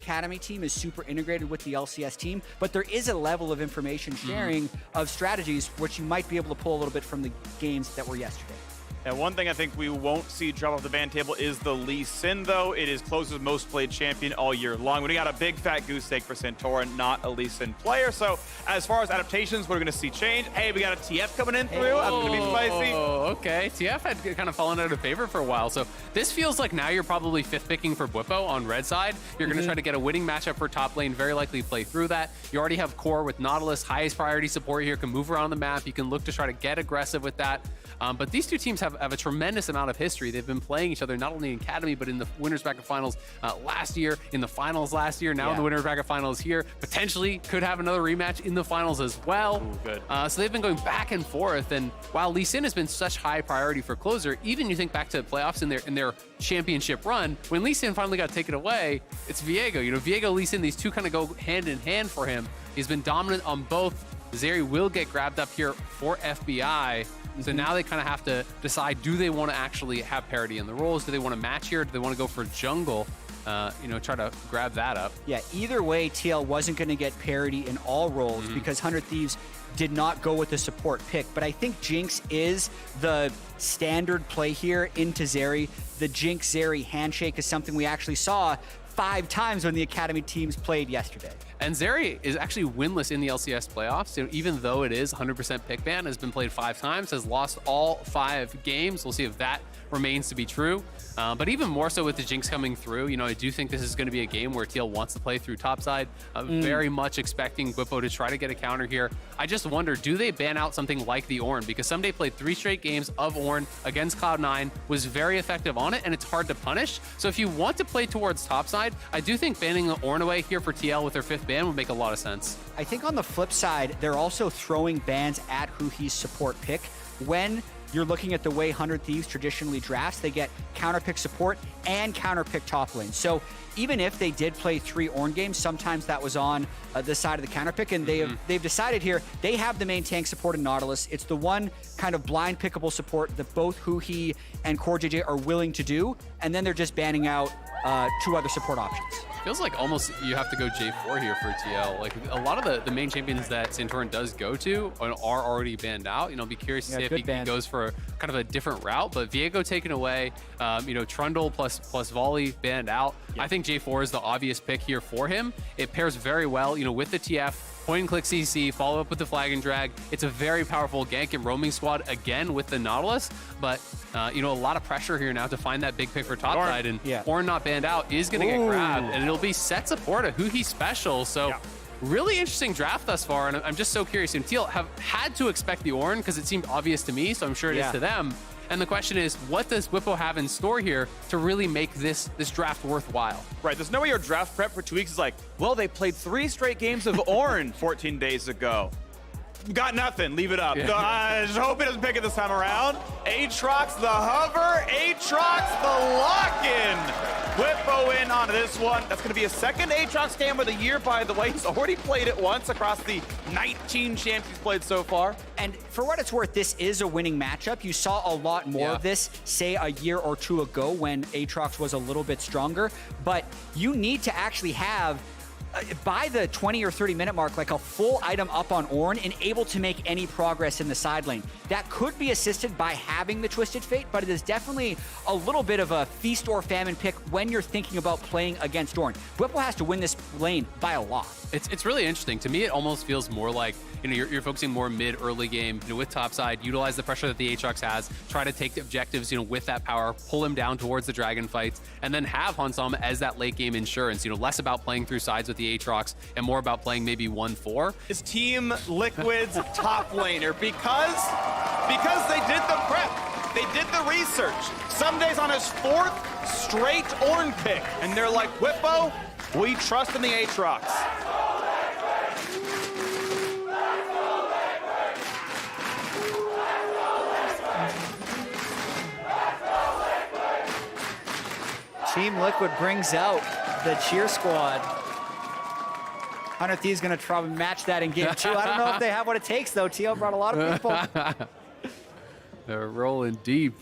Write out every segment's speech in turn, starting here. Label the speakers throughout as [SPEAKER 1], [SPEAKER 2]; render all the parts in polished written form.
[SPEAKER 1] Academy team is super integrated with the LCS team, but there is a level of information sharing of strategies which you might be able to pull a little bit from the games that were yesterday.
[SPEAKER 2] And one thing I think we won't see drop off the ban table is the Lee Sin, though. It is closest most played champion all year long. We got a big fat goose egg for Santorin, not a Lee Sin player. So as far as adaptations, we're going to see change. Hey, we got a TF coming in through. That's going to be spicy.
[SPEAKER 3] Oh, okay. TF had kind of fallen out of favor for a while. So this feels like now you're probably fifth picking for Bwipo on red side. You're going to try to get a winning matchup for top lane, very likely play through that. You already have core with Nautilus, highest priority support here, can move around the map. You can look to try to get aggressive with that. But these two teams have a tremendous amount of history. They've been playing each other not only in Academy, but in the Winners Bracket Finals last year, in the finals last year, now in the Winners Bracket Finals here. Potentially could have another rematch in the finals as well.
[SPEAKER 2] Ooh, good.
[SPEAKER 3] So they've been going back and forth. And while Lee Sin has been such high priority for closer, even you think back to playoffs in their championship run, when Lee Sin finally got taken away, it's Viego. You know, Viego, Lee Sin, these two kind of go hand in hand for him. He's been dominant on both. Zeri will get grabbed up here for FBI. So now they kind of have to decide, do they want to actually have parity in the roles? Do they want to match here? Do they want to go for jungle? You know, try to grab that up.
[SPEAKER 1] Yeah, either way, TL wasn't going to get parity in all roles because 100 Thieves did not go with the support pick. But I think Jinx is the standard play here into Zeri. The Jinx-Zeri handshake is something we actually saw 5 times when the Academy teams played yesterday.
[SPEAKER 3] And Zeri is actually winless in the LCS playoffs. So even though it is 100% pick ban, has been played 5 times, has lost all 5 games. We'll see if that remains to be true. But even more so with the Jinx coming through, you know, I do think this is going to be a game where TL wants to play through topside. Very much expecting Bwipo to try to get a counter here. I just wonder, do they ban out something like the Ornn? Because Someday played 3 straight games of Ornn against Cloud9, was very effective on it, and it's hard to punish. So if you want to play towards topside, I do think banning the Ornn away here for TL with their 5th ban would make a lot of sense.
[SPEAKER 1] I think on the flip side, they're also throwing bans at Huhi's support pick. When you're looking at the way 100 Thieves traditionally drafts, they get counterpick support and counterpick top lane. So even if they did play 3 Ornn games, sometimes that was on the side of the counterpick, and they've decided here they have the main tank support in Nautilus. It's the one kind of blind pickable support that both Huhi and Core JJ are willing to do, and then they're just banning out 2 other support options.
[SPEAKER 3] Feels like almost you have to go J4 here for TL. Like a lot of the main champions that Santorin does go to are already banned out. You know, be curious to see if he goes for kind of a different route. But Viego taken away, you know, Trundle plus Volley banned out. Yep. I think J4 is the obvious pick here for him. It pairs very well, you know, with the TF. Point and click CC, follow up with the flag and drag. It's a very powerful gank and roaming squad again with the Nautilus, but you know, a lot of pressure here now to find that big pick for topside, and Ornn not banned out is gonna get grabbed, and it'll be set support, a Huhi special, so really interesting draft thus far, and I'm just so curious. And TL have had to expect the Ornn because it seemed obvious to me, so I'm sure it is to them. And the question is, what does Bwipo have in store here to really make this draft worthwhile?
[SPEAKER 2] Right, there's no way your draft prep for 2 weeks is like, well, they played 3 straight games of Ornn 14 days ago. Got nothing, leave it up. I just hope he doesn't pick it this time around. Aatrox the hover, Aatrox the lock-in. Bwipo in on this one. That's gonna be a 2nd Aatrox game of the year, by the way. He's already played it once across the 19 champs he's played so far.
[SPEAKER 1] And for what it's worth, this is a winning matchup. You saw a lot more of this, say, a year or 2 ago when Aatrox was a little bit stronger. But you need to actually have, by the 20 or 30 minute mark, like a full item up on Ornn and able to make any progress in the side lane. That could be assisted by having the Twisted Fate, but it is definitely a little bit of a feast or famine pick when you're thinking about playing against Ornn. Bwipo has to win this lane by a lot.
[SPEAKER 3] It's really interesting. To me, it almost feels more like, you know, you're focusing more mid-early game, you know, with topside, utilize the pressure that the Aatrox has, try to take the objectives, you know, with that power, pull him down towards the dragon fights, and then have Hansam as that late game insurance, you know, less about playing through sides with the Aatrox and more about playing maybe 1-4.
[SPEAKER 2] Is Team Liquid's top laner because they did the prep, they did the research. Someday's on his 4th straight Ornn pick, and they're like, Bwipo, we trust in the Aatrox.
[SPEAKER 1] Team Liquid brings out the cheer squad. 100 Thieves gonna try to match that in game 2. I don't know if they have what it takes though. TL brought a lot of people.
[SPEAKER 3] They're rolling deep.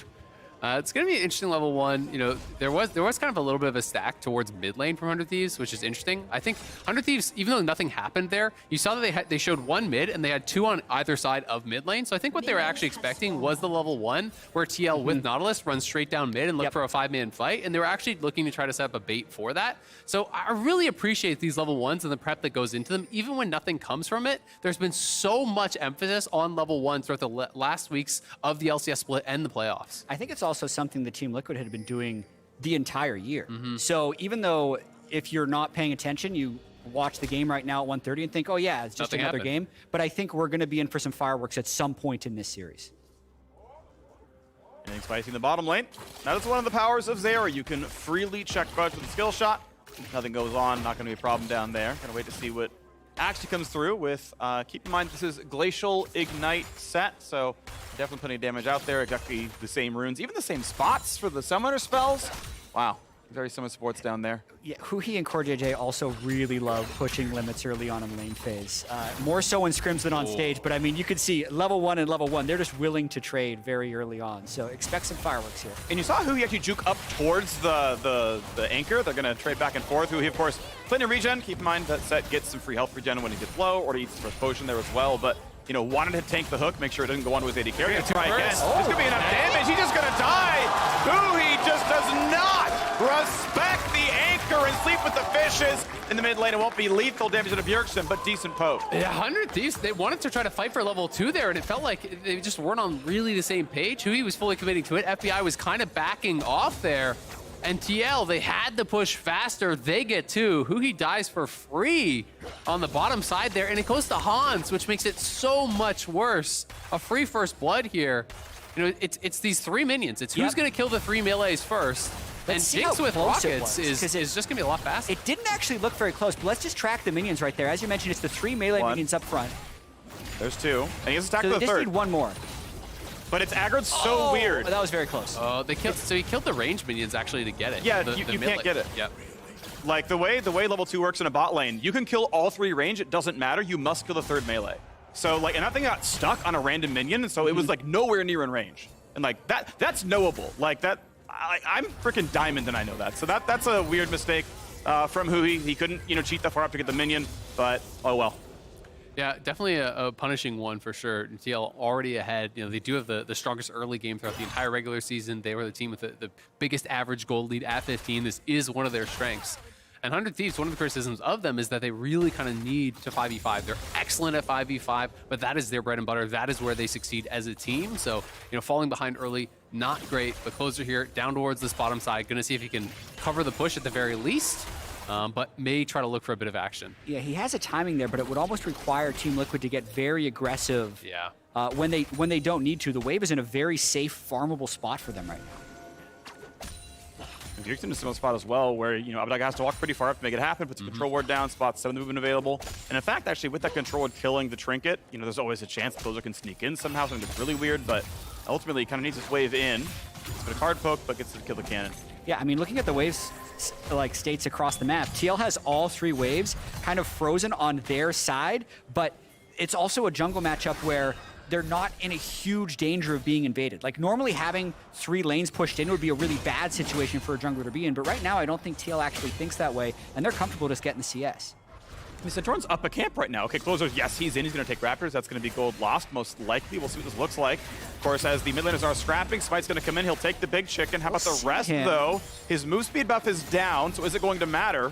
[SPEAKER 3] It's going to be an interesting level 1. You know, there was kind of a little bit of a stack towards mid lane from 100 Thieves, which is interesting. I think 100 Thieves, even though nothing happened there, you saw that they showed 1 mid and they had 2 on either side of mid lane. So I think what they were actually expecting was the level 1 where TL with Nautilus runs straight down mid and look for a 5-man fight. And they were actually looking to try to set up a bait for that. So I really appreciate these level 1s and the prep that goes into them. Even when nothing comes from it, there's been so much emphasis on level 1 throughout the last weeks of the LCS split and the playoffs.
[SPEAKER 1] I think it's also something that Team Liquid had been doing the entire year. So even though if you're not paying attention, you watch the game right now at 1:30 and think, oh yeah, it's just another game. But I think we're going to be in for some fireworks at some point in this series.
[SPEAKER 2] Anything spicy in the bottom lane. Now that's one of the powers of Zera. You can freely check Fudge with a skill shot. Nothing goes on, not going to be a problem down there. Gonna wait to see what actually comes through with, keep in mind this is Glacial Ignite set, so definitely plenty of damage out there. Exactly the same runes, even the same spots for the summoner spells. Wow, very similar supports down there.
[SPEAKER 1] Yeah, Huhi and CoreJJ also really love pushing limits early on in lane phase. More so in scrims than on stage, but I mean, you could see level 1 and level 1, they're just willing to trade very early on. So expect some fireworks here.
[SPEAKER 2] And you saw Huhi actually juke up towards the anchor. They're gonna trade back and forth. Huhi, of course, plenty of regen. Keep in mind that set gets some free health regen when he gets low, or he eats his first potion there as well. But you know, wanted to tank the hook, make sure it doesn't go on to his AD carry. Try again. There's gonna be enough damage. He's just gonna die. Huhi just does not respect the anchor and sleep with the fishes in the mid lane. It won't be lethal damage to Bjergsen, but decent poke.
[SPEAKER 3] Yeah, 100 Thieves, they wanted to try to fight for level 2 there, and it felt like they just weren't on really the same page. Huhi was fully committing to it. FBI was kind of backing off there. And TL, they had to push faster. They get 2. Huhi dies for free on the bottom side there, and it goes to Hans, which makes it so much worse. A free first blood here. You know, it's these 3 minions. It's who's going to kill the 3 melees first. And Jinx with rockets is just going to be a lot faster.
[SPEAKER 1] It didn't actually look very close, but let's just track the minions right there. As you mentioned, it's the 3 melee minions up front.
[SPEAKER 2] There's 2. And he has attacked
[SPEAKER 1] so
[SPEAKER 2] the
[SPEAKER 1] they
[SPEAKER 2] third.
[SPEAKER 1] Just need 1 more.
[SPEAKER 2] But it's aggroed so weird.
[SPEAKER 1] That was very close.
[SPEAKER 3] They killed. So he killed the range minions actually to get it.
[SPEAKER 2] Yeah, you can't get it.
[SPEAKER 3] Yep.
[SPEAKER 2] Like the way level 2 works in a bot lane, you can kill all 3 range. It doesn't matter. You must kill the 3rd melee. So like, and that thing got stuck on a random minion, and so it was like nowhere near in range. And like that's knowable. Like that, I'm freaking diamond, and I know that. So that's a weird mistake from Huhi. He couldn't cheat that far up to get the minion, but oh well.
[SPEAKER 3] Yeah, definitely a punishing one for sure. TL already ahead. You know, they do have the strongest early game throughout the entire regular season. They were the team with the biggest average gold lead at 15. This is one of their strengths. And 100 Thieves, one of the criticisms of them is that they really kind of need to 5v5. They're excellent at 5v5, but that is their bread and butter. That is where they succeed as a team. So, falling behind early, not great. But Closer here, down towards this bottom side. Going to see if he can cover the push at the very least. But may try to look for a bit of action.
[SPEAKER 1] Yeah, he has a timing there, but it would almost require Team Liquid to get very aggressive.
[SPEAKER 3] Yeah.
[SPEAKER 1] When they don't need to. The wave is in a very safe, farmable spot for them right now.
[SPEAKER 2] Bjergsen is in a spot as well where, Abdag has to walk pretty far up to make it happen, puts a control ward down, spot 7 movement available. And in fact, actually, with that control ward killing the trinket, there's always a chance Closer can sneak in somehow, something that's really weird, but ultimately he kind of needs this wave in. It's been a card poke, but gets to kill the cannon.
[SPEAKER 1] Yeah, I mean, looking at the waves, like states across the map, TL has all 3 waves kind of frozen on their side, but it's also a jungle matchup where they're not in a huge danger of being invaded. Like normally having 3 lanes pushed in would be a really bad situation for a jungler to be in, but right now I don't think TL actually thinks that way, and they're comfortable just getting the CS.
[SPEAKER 2] Centaurion's up a camp right now. Okay, Closer, yes, he's in. He's going to take Raptors. That's going to be gold lost, most likely. We'll see what this looks like. Of course, as the mid laners are scrapping, Smite's going to come in. He'll take the big chicken. How about the rest, though? His move speed buff is down, so is it going to matter?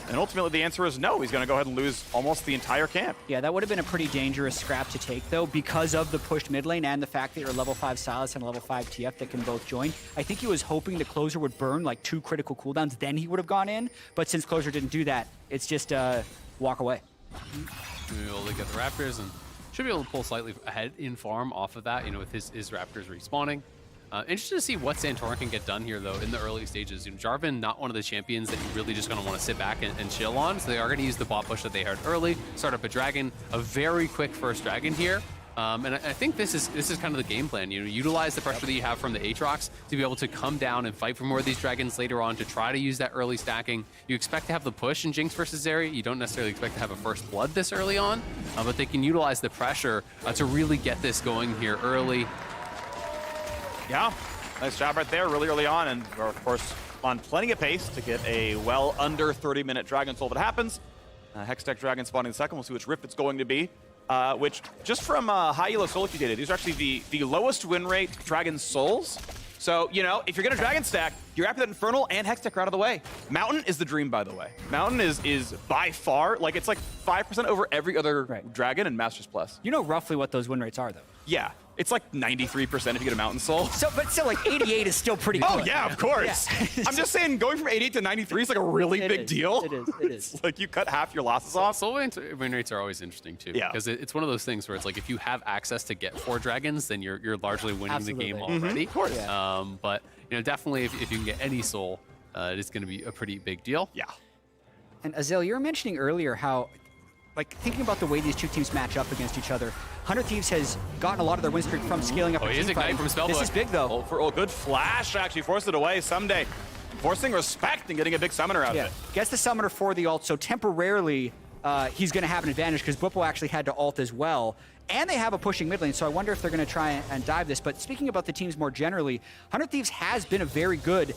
[SPEAKER 2] And ultimately, the answer is no. He's going to go ahead and lose almost the entire camp.
[SPEAKER 1] Yeah, that would have been a pretty dangerous scrap to take, though, because of the pushed mid lane and the fact that you're level 5 Sylas and a level 5 TF that can both join. I think he was hoping the Closer would burn like 2 critical cooldowns, then he would have gone in. But since Closer didn't do that, it's just walk away.
[SPEAKER 3] We'll be able to get the Raptors and should be able to pull slightly ahead in farm off of that, with his Raptors respawning. Interested to see what Santorin can get done here, though, in the early stages. Jarvan, not one of the champions that you really just going to want to sit back and chill on, so they are going to use the bot push that they had early, start up a dragon, a very quick first dragon here. And I think this is kind of the game plan. Utilize the pressure that you have from the Aatrox to be able to come down and fight for more of these dragons later on to try to use that early stacking. You expect to have the push in Jinx versus Zeri. You don't necessarily expect to have a first blood this early on, but they can utilize the pressure to really get this going here early.
[SPEAKER 2] Yeah. Nice job right there really early on, and we're, of course, on plenty of pace to get a well under 30-minute Dragon Soul if it happens. Hextech Dragon spawning second. We'll see which rift it's going to be. Which, just from high elo solo queue data, these are actually the lowest win rate Dragon Souls. So, you know, if you're going to Dragon stack, you're happy that Infernal and Hextech are out of the way. Mountain is the dream, by the way. Mountain is by far, like, it's like 5% over every other Dragon and Masters Plus.
[SPEAKER 1] You know roughly what those win rates are, though.
[SPEAKER 2] Yeah. It's like 93% if you get a Mountain Soul.
[SPEAKER 1] So, but still, like 88 is still pretty good.
[SPEAKER 2] Oh, yeah, of course. Yeah. I'm just saying, going from 88 to 93 is like a really big deal.
[SPEAKER 1] It is.
[SPEAKER 2] It's like you cut half your losses off.
[SPEAKER 3] Soul win rates are always interesting, too.
[SPEAKER 2] Yeah.
[SPEAKER 3] Because it's one of those things where it's like, if you have access to get 4 dragons, then you're largely winning the game already.
[SPEAKER 2] Of course.
[SPEAKER 1] Yeah.
[SPEAKER 3] But, you know, definitely if you can get any soul, it's going to be a pretty big deal.
[SPEAKER 2] Yeah.
[SPEAKER 1] And Azil, you were mentioning earlier how, like, thinking about the way these two teams match up against each other, 100 Thieves has gotten a lot of their win streak from scaling up.
[SPEAKER 3] Oh, he is Ignite from Spellbook.
[SPEAKER 1] This is big, though.
[SPEAKER 2] Oh, good flash, actually. Forced it away someday. Forcing respect and getting a big summoner out of it.
[SPEAKER 1] Gets the summoner for the ult, so temporarily he's going to have an advantage because Bwipo actually had to ult as well. And they have a pushing mid lane, so I wonder if they're going to try and dive this. But speaking about the teams more generally, 100 Thieves has been a very good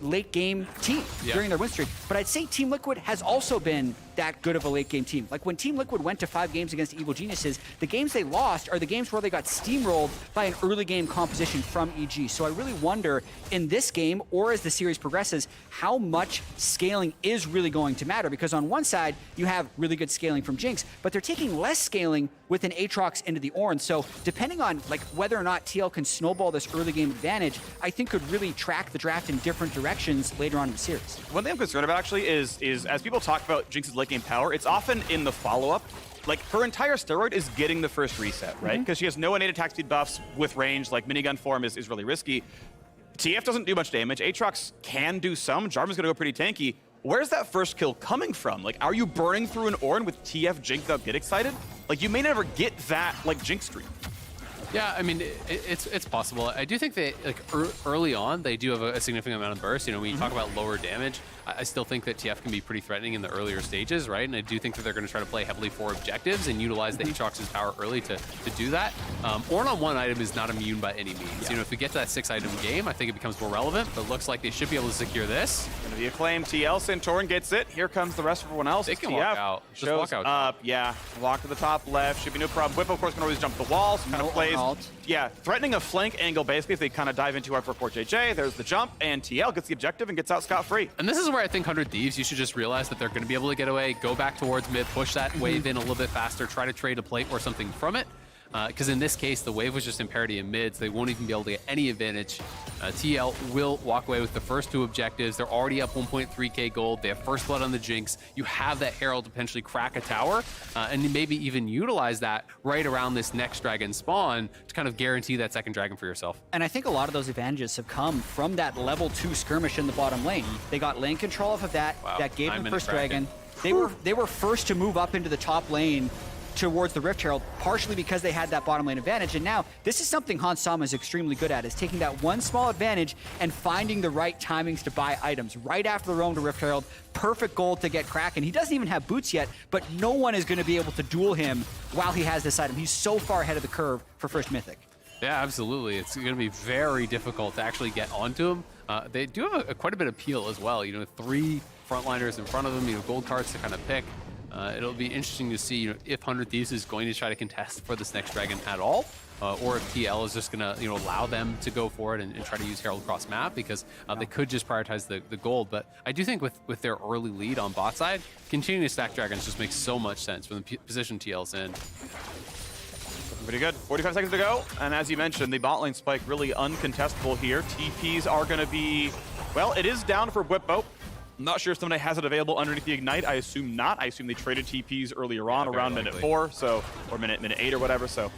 [SPEAKER 1] late game team during their win streak. But I'd say Team Liquid has also been that good of a late game team. Like when Team Liquid went to 5 games against Evil Geniuses, the games they lost are the games where they got steamrolled by an early game composition from EG. So I really wonder in this game, or as the series progresses, how much scaling is really going to matter. Because on one side, you have really good scaling from Jinx, but they're taking less scaling with an Aatrox into the Ornn. So depending on like whether or not TL can snowball this early game advantage, I think could really track the draft in different directions later on in the series.
[SPEAKER 2] One thing I'm concerned about actually is as people talk about Jinx's late game power, it's often in the follow-up. Like her entire steroid is getting the first reset, right? Because she has no innate attack speed buffs with range, like minigun form is really risky. TF doesn't do much damage. Aatrox can do some. Jarvan's gonna go pretty tanky. Where's that first kill coming from? Like, are you burning through an Ornn with TF Jinx without Get Excited? Like, you may never get that, like, Jinx streak.
[SPEAKER 3] Yeah, I mean, it's possible. I do think that like early on, they do have a significant amount of burst. You know, when you talk about lower damage, I still think that TF can be pretty threatening in the earlier stages, right? And I do think that they're going to try to play heavily for objectives and utilize the Aatrox's power early to do that. Ornn on one item is not immune by any means. Yeah. You know, if we get to that 6-item game, I think it becomes more relevant, but it looks like they should be able to secure this.
[SPEAKER 2] Gonna be acclaimed. TL Santorin gets it. Here comes the rest of everyone else.
[SPEAKER 3] They can
[SPEAKER 2] TF
[SPEAKER 3] walk out. Just
[SPEAKER 2] shows
[SPEAKER 3] walk out.
[SPEAKER 2] Up. Yeah, walk to the top left. Should be no problem. Whip, of course, can always jump the walls. Kind of plays. Yeah, threatening a flank angle basically if they kind of dive into our for JJ. There's the jump, and TL gets the objective and gets out scot-free.
[SPEAKER 3] And this is where I think 100 Thieves, you should just realize that they're going to be able to get away, go back towards mid, push that wave in a little bit faster, try to trade a plate or something from it. Because in this case, the wave was just in parity in mid, so they won't even be able to get any advantage. TL will walk away with the first 2 objectives. They're already up 1.3k gold. They have first blood on the Jinx. You have that Herald to potentially crack a tower, and maybe even utilize that right around this next dragon spawn to kind of guarantee that second dragon for yourself.
[SPEAKER 1] And I think a lot of those advantages have come from that level 2 skirmish in the bottom lane. They got lane control off of that.
[SPEAKER 3] Wow.
[SPEAKER 1] That gave them first dragon. They were first to move up into the top lane towards the Rift Herald, partially because they had that bottom lane advantage. And now, this is something Hans Sama is extremely good at, is taking that one small advantage and finding the right timings to buy items. Right after the roam to Rift Herald, perfect gold to get Kraken. He doesn't even have boots yet, but no one is going to be able to duel him while he has this item. He's so far ahead of the curve for first Mythic.
[SPEAKER 3] Yeah, absolutely. It's going to be very difficult to actually get onto him. They do have quite a bit of peel as well. You know, 3 frontliners in front of them, you know, gold cards to kind of pick. It'll be interesting to see, you know, if 100 Thieves is going to try to contest for this next dragon at all, or if TL is just going to, you know, allow them to go for it and try to use Herald across map, because they could just prioritize the gold. But I do think with their early lead on bot side, continuing to stack dragons just makes so much sense from the position TL's in.
[SPEAKER 2] Pretty good. 45 seconds to go. And as you mentioned, the bot lane spike really uncontestable here. TPs are going to be, well, it is down for Bwipo. I'm not sure if somebody has it available underneath the Ignite. I assume not. I assume they traded TPs earlier on, around minute 4, so, or minute 8 or whatever, so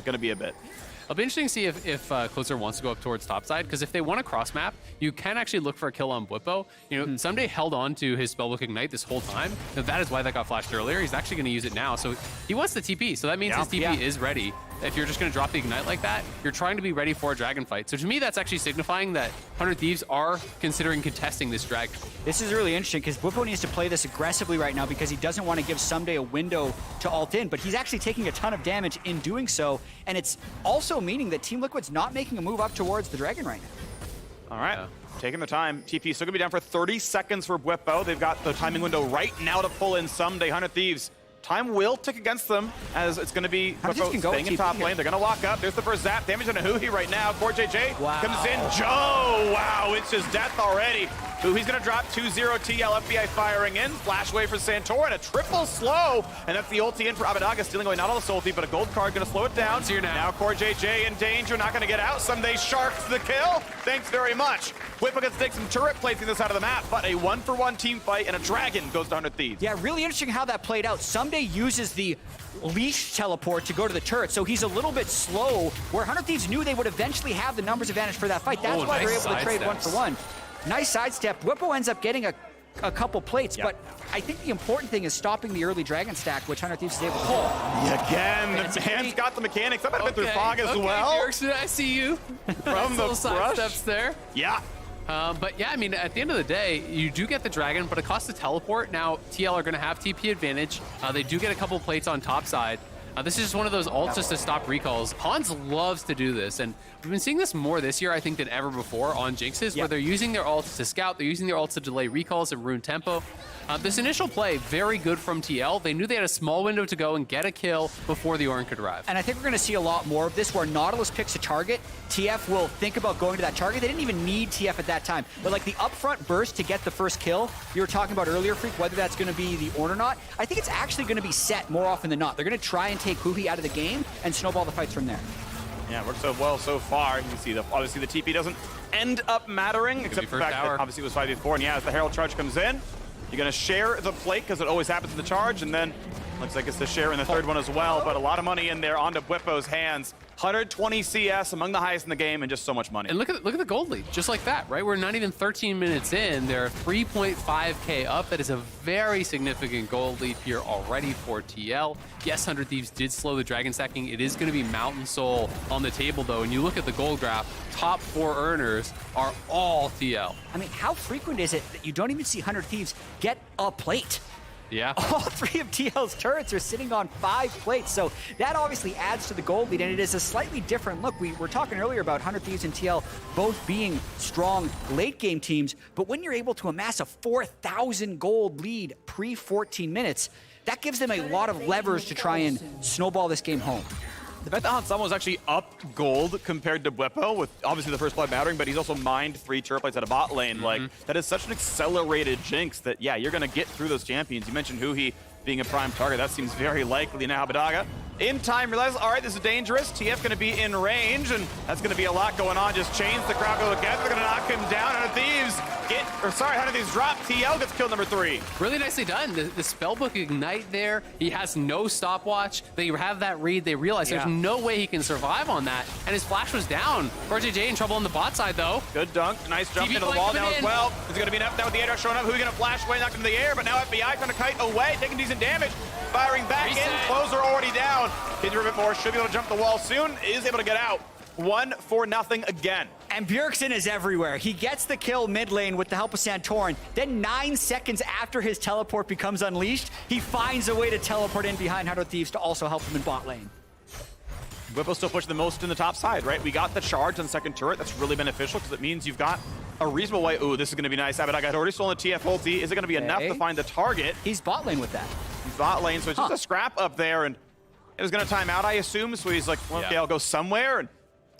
[SPEAKER 2] going to be a bit.
[SPEAKER 3] It'll be interesting to see if Closer wants to go up towards topside, because if they want to cross map, you can actually look for a kill on Bwipo. You know, Someday held on to his Spellbook Ignite this whole time. Now, that is why that got flashed earlier. He's actually going to use it now, so he wants the TP, so that means his TP is ready. if you're just going to drop the Ignite like that, you're trying to be ready for a Dragon fight. So to me, that's actually signifying that 100 Thieves are considering contesting this Dragon.
[SPEAKER 1] This is really interesting because Bwipo needs to play this aggressively right now because he doesn't want to give Someday a window to ult in, but he's actually taking a ton of damage in doing so, and it's also meaning that Team Liquid's not making a move up towards the Dragon right now.
[SPEAKER 2] All right. Taking the time. TP still going to be down for 30 seconds for Bwipo. They've got the timing window right now to pull in Someday. 100 Thieves. Time will tick against them as it's going to be Bwipo staying in top lane. They're going to walk up. There's the first zap. Damage on a Huhi right now. CoreJJ comes in. Joe! Wow, it's just death already. Huhi's going to drop 2-0 TL. FBI firing in. Flash wave for Santorin. A triple slow. And that's the ulti in for Abbedagga. Stealing away not all the ulti, but a gold card going to slow it down. Now CoreJJ in danger. Not going to get out. Someday Sharks the kill. Thanks very much. Bwipo gets to take some turret placing this side of the map, but a 1-for-1 team fight and a Dragon goes to 100 Thieves.
[SPEAKER 1] Yeah, really interesting how that played out. Someday uses the leash teleport to go to the turret, so he's a little bit slow, where 100 Thieves knew they would eventually have the numbers advantage for that fight. That's why they're able to trade 1-for-1. Nice sidestep. Bwipo ends up getting a couple plates, but I think the important thing is stopping the early Dragon stack, which 100 Thieves is able to do.
[SPEAKER 2] Again, the man's got the mechanics. I might have been through fog as well.
[SPEAKER 3] Bjergsen, I see you.
[SPEAKER 2] From the
[SPEAKER 3] side steps there.
[SPEAKER 2] Yeah.
[SPEAKER 3] But yeah, I mean, at the end of the day, you do get the Dragon, but it costs the teleport. Now, TL are going to have TP advantage. They do get a couple plates on top side. This is just one of those ults just to stop recalls. Hans loves to do this, and we've been seeing this more this year, I think, than ever before on Jinxes, where they're using their ults to scout, they're using their ults to delay recalls and ruin tempo. This initial play, very good from TL. They knew they had a small window to go and get a kill before the Ornn could arrive.
[SPEAKER 1] And I think we're going to see a lot more of this, where Nautilus picks a target, TF will think about going to that target. They didn't even need TF at that time, but like the upfront burst to get the first kill you were talking about earlier, Freak, whether that's going to be the Ornn or not, I think it's actually going to be set more often than not. They're going to try and take Huhi out of the game and snowball the fights from there.
[SPEAKER 2] Yeah, it worked so well so far. You can see, obviously, the TP doesn't end up mattering, except for the fact that obviously it was 5v4. And yeah, as the Herald charge comes in, you're going to share the plate, because it always happens in the charge, and then looks like it's the share in the third one as well, but a lot of money in there onto Bwipo's hands. 120 CS, among the highest in the game, and just so much money.
[SPEAKER 3] And look at the gold lead, just like that, right? We're not even 13 minutes in. They're 3.5K up. That is a very significant gold lead here already for TL. Yes, 100 Thieves did slow the Dragon stacking. It is going to be Mountain Soul on the table, though, and you look at the gold graph, top 4 earners are all TL.
[SPEAKER 1] I mean, how frequent is it that you don't even see 100 Thieves get a plate?
[SPEAKER 3] Yeah.
[SPEAKER 1] All 3 of TL's turrets are sitting on 5 plates, so that obviously adds to the gold lead, and it is a slightly different look. We were talking earlier about 100 Thieves and TL both being strong late-game teams, but when you're able to amass a 4,000 gold lead pre-14 minutes, that gives them a lot of levers to try and snowball this game home.
[SPEAKER 2] The fact that Hansama was actually up gold compared to Bwipo, with obviously the first blood mattering, but he's also mined 3 turret plates at a bot lane. Like, that is such an accelerated Jinx that, yeah, you're going to get through those champions. You mentioned Huhi being a prime target. That seems very likely. Now Abbedagga in time realizes, all right, this is dangerous. TF going to be in range, and that's going to be a lot going on. Just chains the crowd go together. They're going to knock him down. 100 Thieves 100 Thieves drop. TL gets kill number 3.
[SPEAKER 3] Really nicely done. The spellbook Ignite there. He has no stopwatch. They have that read. They realize there's no way he can survive on that, and his flash was down. CoreJJ in trouble on the bot side, though.
[SPEAKER 2] Good dunk. Nice jump into the wall now as well. Is it going to be enough now with the air showing up? Who's going to flash away, knocked into the air, but now FBI trying to kite away, taking decent damage. Firing back in. Closer already down. Kids a bit more. Should be able to jump the wall soon. Is able to get out. 1-0 again.
[SPEAKER 1] And Bjergsen is everywhere. He gets the kill mid lane with the help of Santorin. Then 9 seconds after his teleport becomes unleashed, he finds a way to teleport in behind 100 Thieves to also help him in bot lane.
[SPEAKER 2] Bwipo still pushing the most in the top side, right? We got the charge on the second turret. That's really beneficial because it means you've got a reasonable way. Ooh, this is going to be nice. Abbedagga had already stolen the TF ulti. Is it going to be enough to find the target?
[SPEAKER 1] He's bot lane with that.
[SPEAKER 2] He's bot lane, so it's just a scrap up there, and it was going to time out, I assume. So he's like, well, okay, I'll go somewhere. And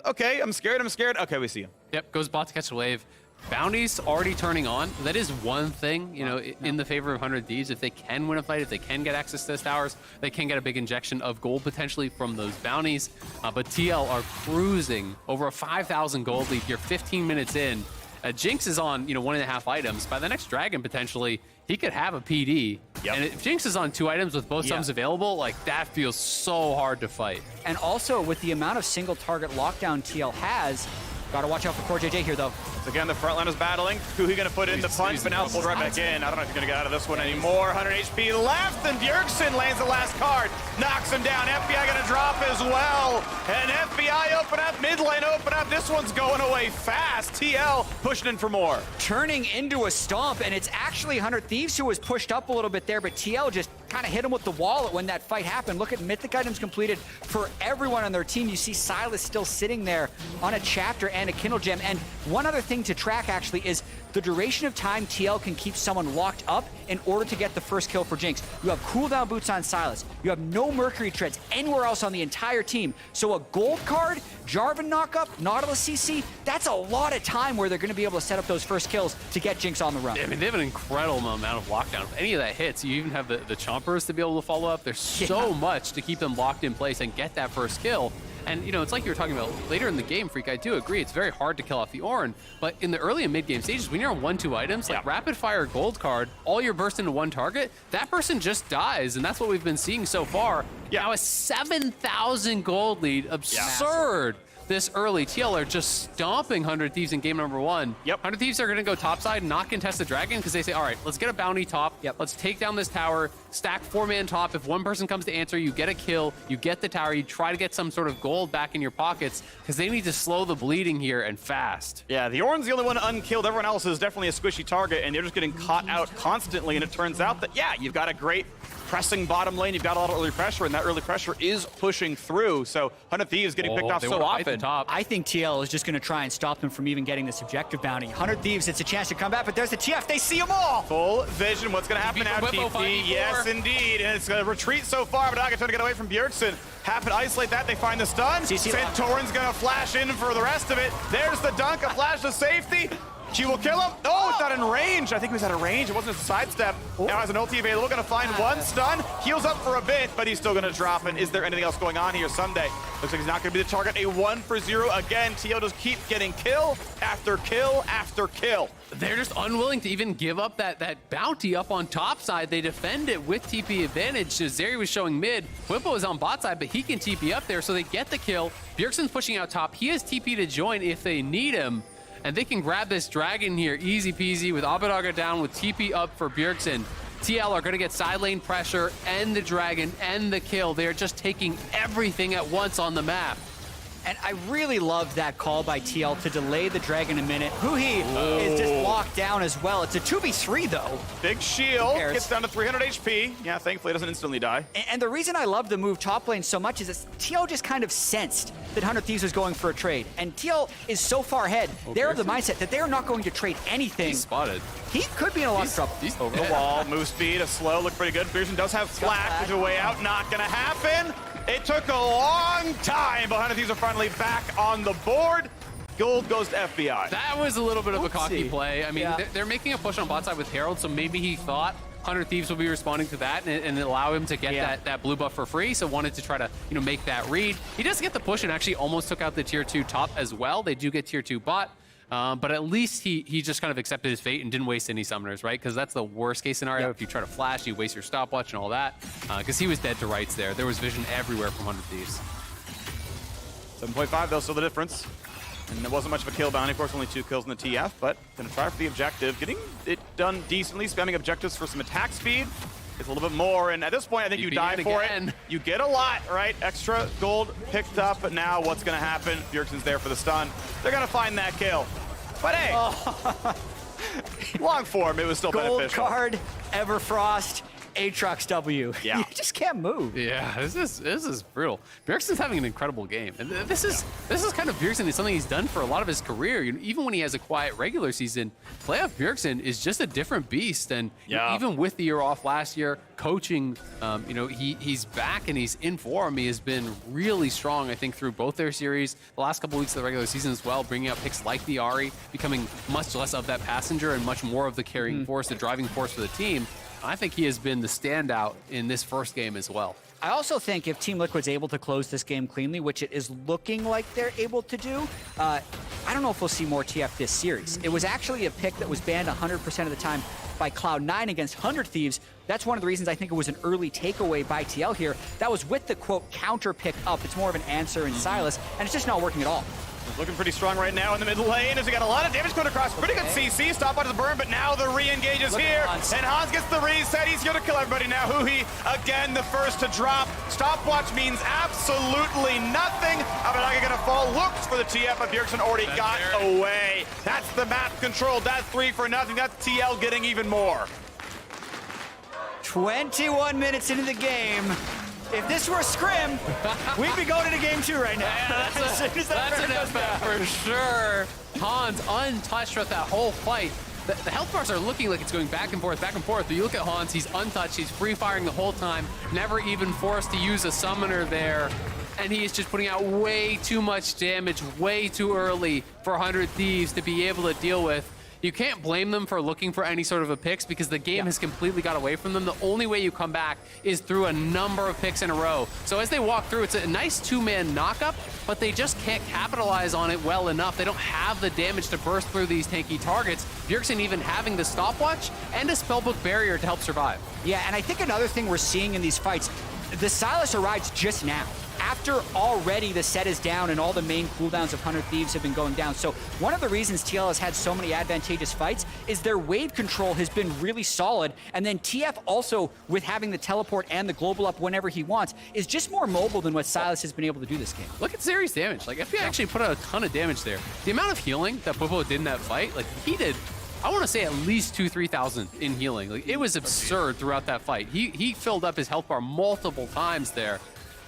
[SPEAKER 2] okay, I'm scared. Okay, we see him.
[SPEAKER 3] Yep, goes bot to catch a wave. Bounties already turning on. That is one thing, you know, in the favor of 100 Thieves. If they can win a fight, if they can get access to those towers, they can get a big injection of gold potentially from those bounties. But TL are cruising over a 5,000 gold lead here, 15 minutes in. Jinx is on, 1.5 items. By the next Dragon, potentially, he could have a PD. And if Jinx is on 2 items with both sums available, like, that feels so hard to fight.
[SPEAKER 1] And also, with the amount of single target lockdown TL has, Gotta watch out for Core JJ here, though.
[SPEAKER 2] So again, the frontliners battling. Kuhi gonna put in the punch, but now pulled right back in. I don't know if he's gonna get out of this one anymore. 100 HP left, and Bjergsen lands the last card. Knocks him down. FBI gonna drop as well. And FBI open up, mid lane open up. This one's going away fast. TL pushing in for more.
[SPEAKER 1] Turning into a stomp, and it's actually 100 Thieves who was pushed up a little bit there, but TL just kind of hit him with the wallet when that fight happened. Look at mythic items completed for everyone on their team. You see Silas still sitting there on a chapter and a Kindle gem. And one other thing to track actually is the duration of time TL can keep someone locked up in order to get the first kill for Jinx. You have cooldown boots on Silas. You have no Mercury treads anywhere else on the entire team. So a gold card, Jarvan knockup, Nautilus CC, that's a lot of time where they're going to be able to set up those first kills to get Jinx on the run.
[SPEAKER 3] I mean, they have an incredible amount of lockdown. If any of that hits, you even have the chompers to be able to follow up. There's so much to keep them locked in place and get that first kill. And, you know, it's like you were talking about later in the game, Freak, I do agree. It's very hard to kill off the Ornn, but in the early and mid-game stages, when you're on 1-2 items, like rapid-fire gold card, all you're burst into one target, that person just dies, and that's what we've been seeing so far. Now a 7,000 gold lead, absurd. This early, TL are just stomping 100 Thieves in game number 1. 100 Thieves are going to go topside, not contest the dragon, because they say, all right, let's get a bounty top. Let's take down this tower, stack 4-man top. If one person comes to answer, you get a kill, you get the tower, you try to get some sort of gold back in your pockets, because they need to slow the bleeding here and fast.
[SPEAKER 2] Yeah, the Ornn's the only one unkilled. Everyone else is definitely a squishy target, and they're just getting caught out constantly. And it turns out that, yeah, you've got a great pressing bottom lane. You've got a lot of early pressure, and that early pressure is pushing through. So 100 Thieves getting picked off so often.
[SPEAKER 1] I think TL is just going to try and stop them from even getting this objective bounty. 100 Thieves, it's a chance to come back, but there's the TF. They see them all.
[SPEAKER 2] Full vision. What's going to happen now, TP? Yes, indeed. And it's going to retreat so far, but Naga trying to get away from Bjergsen. Happen to isolate that. They find the stun. Santorin's going to flash in for the rest of it. There's the dunk, a flash to safety. She will kill him. Oh, it's not in range. I think he was out of range. It wasn't a sidestep. Now has an ulti available. Going to find one stun. Heals up for a bit, but he's still going to drop. And is there anything else going on here? Sunday looks like he's not going to be the target. A 1-for-0 again. TL just keep getting kill after kill after kill.
[SPEAKER 3] They're just unwilling to even give up that bounty up on top side. They defend it with TP advantage. Zeri was showing mid. Whippo is on bot side, but he can TP up there, so they get the kill. Bjergsen's pushing out top. He has TP to join if they need him. And they can grab this dragon here, easy peasy, with Abadaga down, with TP up for Bjergsen. TL are going to get side lane pressure and the dragon and the kill. They're just taking everything at once on the map.
[SPEAKER 1] And I really love that call by TL to delay the dragon a minute. Huhi is just locked down as well. It's a 2v3 though.
[SPEAKER 2] Big shield, gets down to 300 HP. Yeah, thankfully it doesn't instantly die.
[SPEAKER 1] And the reason I love the move top lane so much is that TL just kind of sensed that 100 Thieves was going for a trade. And TL is so far ahead, they're of the mindset that they're not going to trade anything.
[SPEAKER 3] He's spotted.
[SPEAKER 1] He could be in a lot of trouble.
[SPEAKER 2] He's over the wall, move speed, a slow, look pretty good. Bjergsen does have flash, there's a way out, not gonna happen. It took a long time, but 100 Thieves are finally back on the board. Gold goes to FBI.
[SPEAKER 3] That was a little bit of a cocky play. I mean, they're making a push on bot side with Herald, so maybe he thought 100 Thieves would be responding to that and allow him to get that blue buff for free, so wanted to try to, you know, make that read. He does get the push and actually almost took out the tier 2 top as well. They do get tier 2 bot. But at least he just kind of accepted his fate and didn't waste any summoners, right? Because that's the worst case scenario. If you try to flash, you waste your stopwatch and all that. Because he was dead to rights there. There was vision everywhere from 100 Thieves.
[SPEAKER 2] 7.5 though, still the difference. And there wasn't much of a kill bounty. Of course, only 2 kills in the TF, but gonna try for the objective. Getting it done decently, spamming objectives for some attack speed. It's a little bit more, and at this point, I think you die for it. You get a lot, right? Extra gold picked up, but now what's gonna happen? Bjergsen's there for the stun. They're gonna find that kill. But hey, long form, it was still beneficial.
[SPEAKER 1] Gold card, Everfrost, Aatrox W.
[SPEAKER 2] Yeah.
[SPEAKER 1] You just can't move.
[SPEAKER 3] Yeah, this is brutal. Bjergsen's having an incredible game, and this is kind of Bjergsen. It's something he's done for a lot of his career. You know, even when he has a quiet regular season, playoff Bjergsen is just a different beast. And even with the year off last year, coaching, you know, he's back and he's in form. He has been really strong, I think, through both their series, the last couple weeks of the regular season as well, bringing out picks like the Ahri, becoming much less of that passenger and much more of the carrying force, the driving force for the team. I think he has been the standout in this first game as well.
[SPEAKER 1] I also think if Team Liquid's able to close this game cleanly, which it is looking like they're able to do, I don't know if we'll see more TF this series. It was actually a pick that was banned 100% of the time by Cloud9 against 100 Thieves. That's one of the reasons I think it was an early takeaway by TL here. That was with the, quote, counter pick up. It's more of an answer in Silas, and it's just not working at all.
[SPEAKER 2] Looking pretty strong right now in the mid lane as we got a lot of damage going across. Pretty good CC, stop out of the burn, but now the re-engage is here. And Hans gets the reset. He's going to kill everybody now. Huhi, again, the first to drop. Stopwatch means absolutely nothing. Abadaga going to fall. Looks for the TF, but Bjergsen already got away. That's the map control. That's 3 for nothing. That's TL getting even more.
[SPEAKER 1] 21 minutes into the game. If this were a scrim, we'd be going into game 2 right now.
[SPEAKER 3] Yeah, that's an FF for sure. Hans untouched throughout that whole fight. The health bars are looking like it's going back and forth, back and forth. But you look at Hans, he's untouched, he's free-firing the whole time, never even forced to use a summoner there. And he is just putting out way too much damage, way too early for 100 Thieves to be able to deal with. You can't blame them for looking for any sort of a picks because the game has completely got away from them. The only way you come back is through a number of picks in a row. So as they walk through, it's a nice 2-man knockup, but they just can't capitalize on it well enough. They don't have the damage to burst through these tanky targets. Bjergsen even having the stopwatch and a spellbook barrier to help survive.
[SPEAKER 1] Yeah, and I think another thing we're seeing in these fights, the Sylas arrives just now. After already the set is down and all the main cooldowns of 100 Thieves have been going down. So one of the reasons TL has had so many advantageous fights is their wave control has been really solid. And then TF also, with having the teleport and the global up whenever he wants, is just more mobile than what Sylas has been able to do this game.
[SPEAKER 3] Look at Zeri's damage. Like, FBI actually put out a ton of damage there. The amount of healing that Popo did in that fight, like, he did, I want to say at least 2,000-3,000 in healing. Like, it was absurd throughout that fight. He filled up his health bar multiple times there.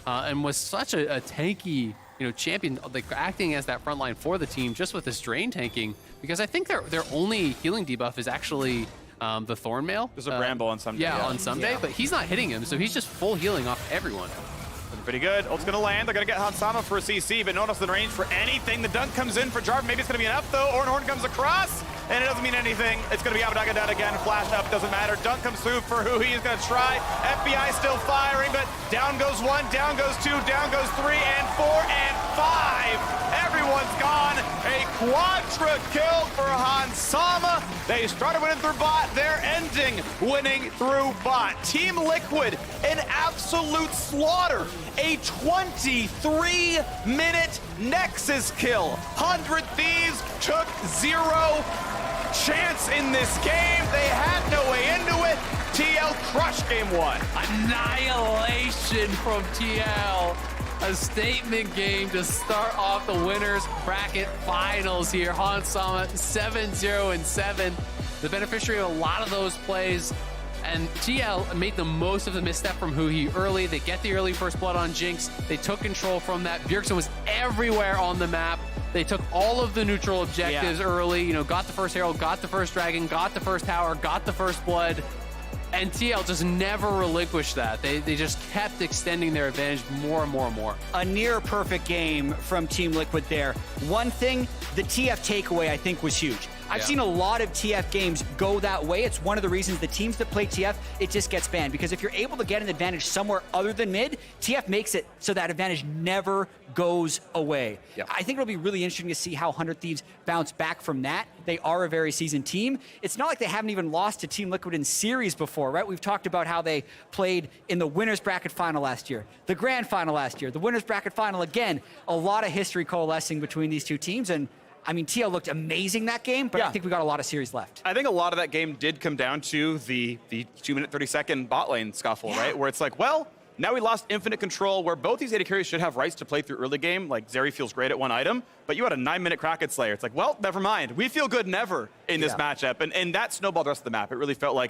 [SPEAKER 3] And was such a tanky, champion, like acting as that front line for the team just with this drain tanking. Because I think their only healing debuff is actually the Thornmail.
[SPEAKER 2] There's a Bramble on Sunday.
[SPEAKER 3] Yeah, on Sunday, but he's not hitting him, so he's just full healing off everyone.
[SPEAKER 2] Looking pretty good. Ult's going to land. They're going to get Hansama for a CC, but notice the range for anything. The dunk comes in for Jarvan. Maybe it's going to be enough, though. Ornhorn comes across, and it doesn't mean anything. It's going to be Abadaga down again. Flash up, doesn't matter. Dunk comes through for who he is going to try. FBI still firing, but down goes 1, down goes 2, down goes 3, and 4, and 5. Everyone's gone. A quadra kill for Hansama. They started winning through bot. They're ending winning through bot. Team Liquid, an absolute slaughter. A 23-minute Nexus kill. 100 Thieves took 0 chance in this game. They had no way into it. TL crushed game 1.
[SPEAKER 3] Annihilation from TL. A statement game to start off the winners bracket finals here. Hansama 7-0-7. The beneficiary of a lot of those plays. And TL made the most of the misstep from Huhi early. They get the early first blood on Jinx. They took control from that. Bjergsen was everywhere on the map. They took all of the neutral objectives early. Got the first Herald, got the first Dragon, got the first Tower, got the first blood. And TL just never relinquished that. They just kept extending their advantage more and more and more.
[SPEAKER 1] A near perfect game from Team Liquid there. One thing, the TF takeaway I think was huge. I've seen a lot of TF games go that way. It's one of the reasons the teams that play TF, it just gets banned. Because if you're able to get an advantage somewhere other than mid, TF makes it so that advantage never goes away. I think it'll be really interesting to see how 100 Thieves bounce back from that. They are a very seasoned team. It's not like they haven't even lost to Team Liquid in series before, right? We've talked about how they played in the winners bracket final last year, the grand final last year, the winners bracket final again. A lot of history coalescing between these two teams, and I mean, TL looked amazing that game, but I think we got a lot of series left.
[SPEAKER 2] I think a lot of that game did come down to the 2-minute, 30-second bot lane scuffle, right? Where it's like, well, now we lost infinite control, where both these AD carries should have rights to play through early game. Like, Zeri feels great at one item, but you had a 9-minute Kraken Slayer. It's like, well, never mind. We feel good never in this matchup. And that snowballed the rest of the map. It really felt like